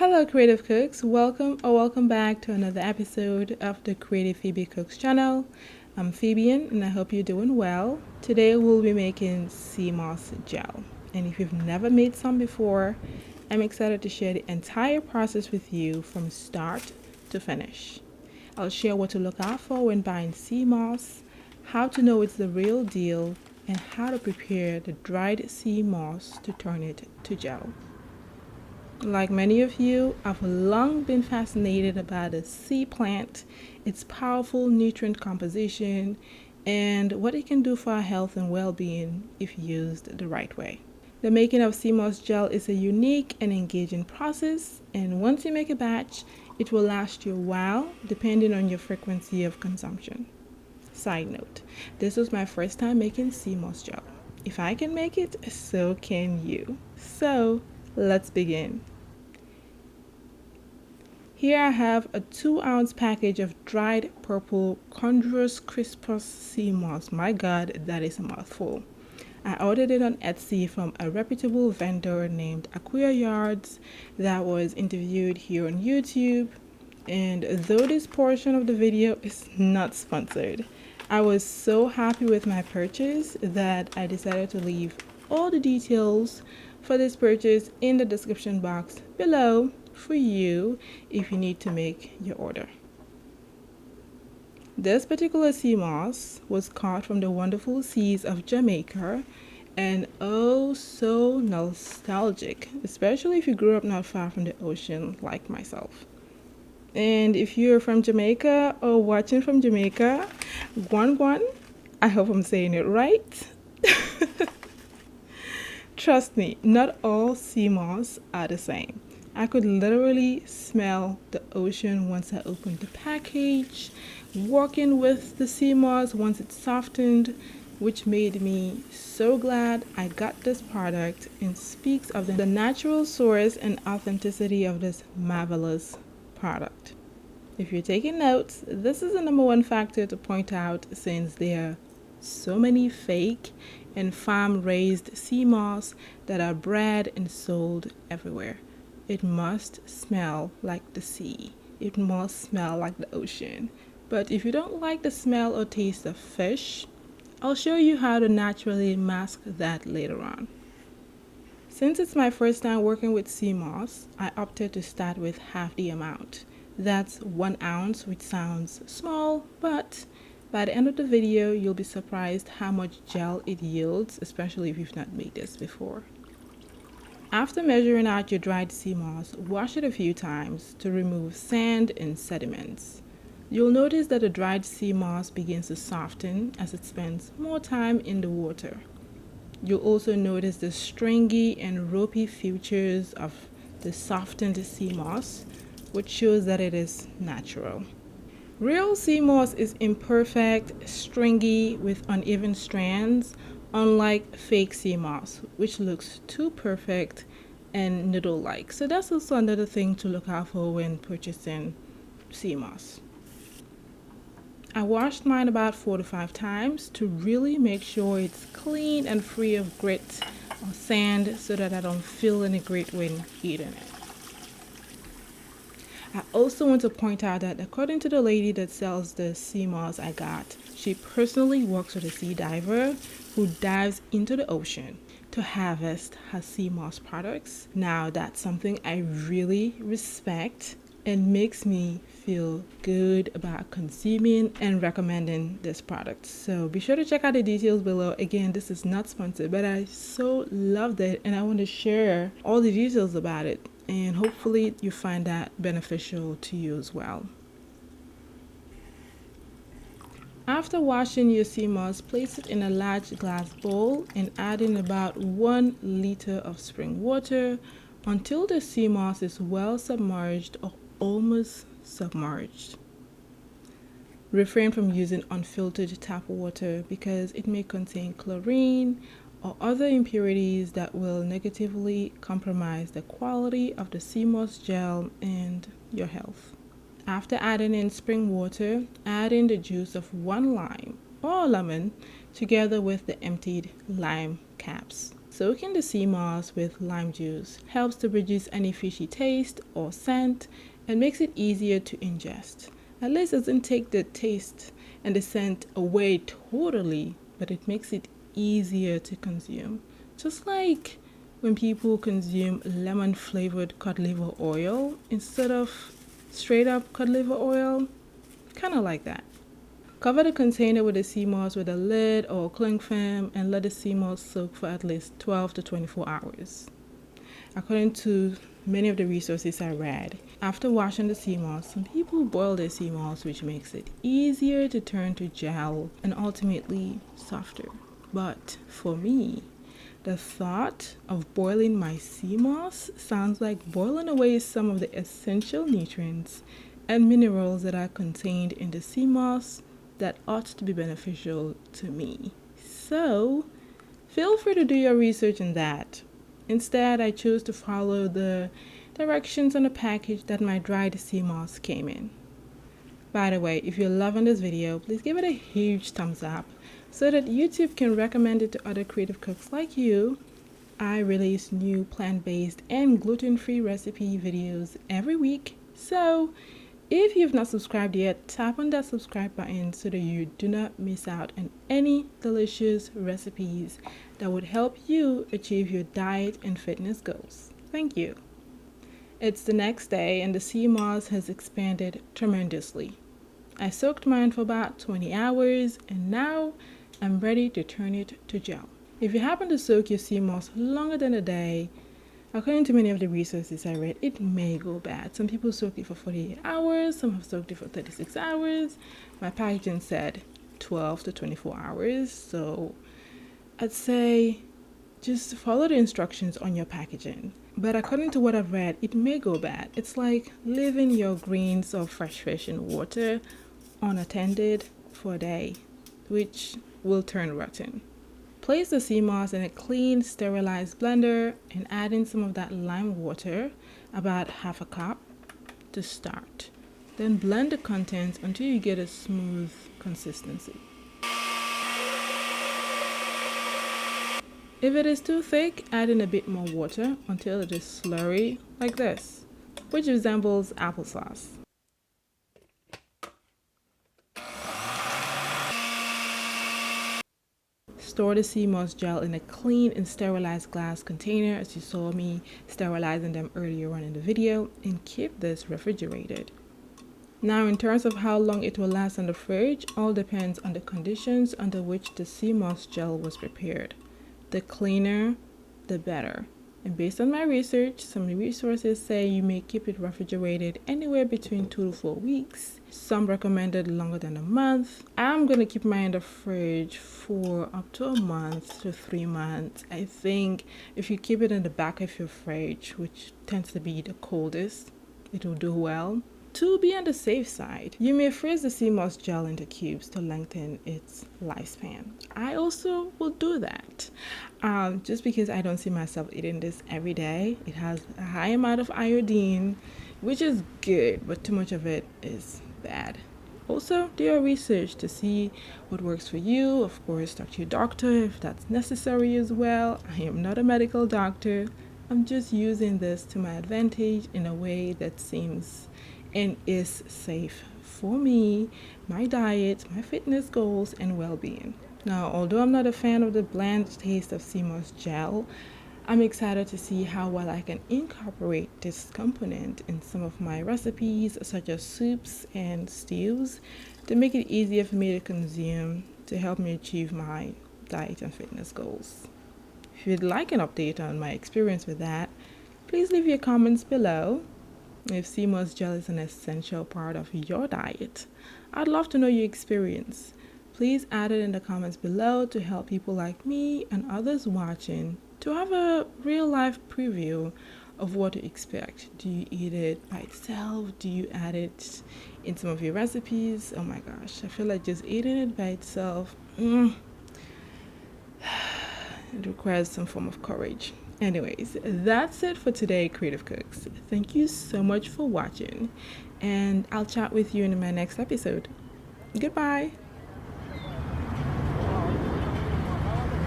Hello creative cooks, welcome back to another episode of the Creative Phebe Cooks channel. I'm Phebe and I hope you're doing well. Today we'll be making sea moss gel, and if you've never made some before, I'm excited to share the entire process with you from start to finish. I'll share what to look out for when buying sea moss, how to know it's the real deal, and how to prepare the dried sea moss to turn it to gel. Like many of you, I've long been fascinated about the sea plant, its powerful nutrient composition, and what it can do for our health and well-being if used the right way. The making of sea moss gel is a unique and engaging process, and once you make a batch, it will last you a while depending on your frequency of consumption. Side note, this was my first time making sea moss gel. If I can make it, so can you. So, let's begin. Here I have a 2-ounce package of dried purple Chondrus Crispus sea moss. My God, that is a mouthful. I ordered it on Etsy from a reputable vendor named AkuaYards that was interviewed here on YouTube. And though this portion of the video is not sponsored, I was so happy with my purchase that I decided to leave all the details for this purchase in the description box below for you if you need to make your order. This particular sea moss was caught from the wonderful seas of Jamaica and oh so nostalgic, especially if you grew up not far from the ocean like myself. And if you're from Jamaica or watching from Jamaica, guan, I hope I'm saying it right. Trust me, not all sea moss are the same. I could literally smell the ocean once I opened the package, working with the sea moss once it softened, which made me so glad I got this product and speaks of the natural source and authenticity of this marvelous product. If you're taking notes, this is the number one factor to point out since there are so many fake and farm-raised sea moss that are bred and sold everywhere. It must smell like the sea. It must smell like the ocean. But if you don't like the smell or taste of fish, I'll show you how to naturally mask that later on. Since it's my first time working with sea moss, I opted to start with half the amount. That's 1 ounce, which sounds small, but by the end of the video, you'll be surprised how much gel it yields, especially if you've not made this before. After measuring out your dried sea moss, wash it a few times to remove sand and sediments. You'll notice that the dried sea moss begins to soften as it spends more time in the water. You'll also notice the stringy and ropey features of the softened sea moss, which shows that it is natural. Real sea moss is imperfect, stringy, with uneven strands, unlike fake sea moss, which looks too perfect and noodle-like. So that's also another thing to look out for when purchasing sea moss. I washed mine about 4 to 5 times to really make sure it's clean and free of grit or sand so that I don't feel any grit when eating it. I also want to point out that according to the lady that sells the sea moss I got, she personally works with a sea diver who dives into the ocean to harvest her sea moss products. Now that's something I really respect and makes me feel good about consuming and recommending this product. So be sure to check out the details below. Again, this is not sponsored, but I so loved it and I want to share all the details about it. And hopefully you find that beneficial to you as well. After washing your sea moss, place it in a large glass bowl and add in about 1 liter of spring water until the sea moss is well submerged or almost submerged. Refrain from using unfiltered tap water because it may contain chlorine or other impurities that will negatively compromise the quality of the sea moss gel and your health. After adding in spring water, add in the juice of 1 lime or lemon together with the emptied lime caps. Soaking the sea moss with lime juice helps to reduce any fishy taste or scent and makes it easier to ingest. At least it doesn't take the taste and the scent away totally, but it makes it easier to consume. Just like when people consume lemon flavored cod liver oil instead of straight up cod liver oil, kind of like that. Cover the container with the sea moss with a lid or cling film and let the sea moss soak for at least 12 to 24 hours. According to many of the resources I read, after washing the sea moss, some people boil their sea moss, which makes it easier to turn to gel and ultimately softer. But for me, the thought of boiling my sea moss sounds like boiling away some of the essential nutrients and minerals that are contained in the sea moss that ought to be beneficial to me. So, feel free to do your research on that. Instead, I chose to follow the directions on the package that my dried sea moss came in. By the way, if you're loving this video, please give it a huge thumbs up so that YouTube can recommend it to other creative cooks like you. I release new plant-based and gluten-free recipe videos every week, so if you've not subscribed yet, tap on that subscribe button so that you do not miss out on any delicious recipes that would help you achieve your diet and fitness goals. Thank you. It's the next day and the sea moss has expanded tremendously. I soaked mine for about 20 hours and now I'm ready to turn it to gel. If you happen to soak your sea moss longer than a day, according to many of the resources I read, it may go bad. Some people soak it for 48 hours, some have soaked it for 36 hours. My packaging said 12 to 24 hours, so I'd say just follow the instructions on your packaging. But according to what I've read, it may go bad. It's like leaving your greens or fresh fish in water unattended for a day, which will turn rotten. Place the sea moss in a clean, sterilized blender and add in some of that lime water, about half a cup, to start. Then blend the contents until you get a smooth consistency. If it is too thick, add in a bit more water until it is slurry like this, which resembles applesauce. Store the sea moss gel in a clean and sterilized glass container, as you saw me sterilizing them earlier on in the video, and keep this refrigerated. Now, in terms of how long it will last in the fridge, all depends on the conditions under which the sea moss gel was prepared. The cleaner, the better. And based on my research, some resources say you may keep it refrigerated anywhere between 2 to 4 weeks. Some recommended longer than a month. I'm going to keep mine in the fridge for up to a month to 3 months. I think if you keep it in the back of your fridge, which tends to be the coldest, it will do well. To be on the safe side, you may freeze the sea moss gel into cubes to lengthen its lifespan. I also will do that, just because I don't see myself eating this every day. It has a high amount of iodine, which is good, but too much of it is bad. Also, do your research to see what works for you. Of course, talk to your doctor if that's necessary as well. I am not a medical doctor. I'm just using this to my advantage in a way that seems and is safe for me, my diet, my fitness goals, and well-being. Now, although I'm not a fan of the bland taste of sea moss gel, I'm excited to see how well I can incorporate this component in some of my recipes, such as soups and stews, to make it easier for me to consume to help me achieve my diet and fitness goals. If you'd like an update on my experience with that, please leave your comments below. If sea moss gel is an essential part of your diet, I'd love to know your experience. Please add it in the comments below to help people like me and others watching to have a real-life preview of what to expect. Do you eat it by itself? Do you add it in some of your recipes? Oh my gosh, I feel like just eating it by itself, it requires some form of courage. Anyways, that's it for today, Creative Cooks. Thank you so much for watching, and I'll chat with you in my next episode. Goodbye.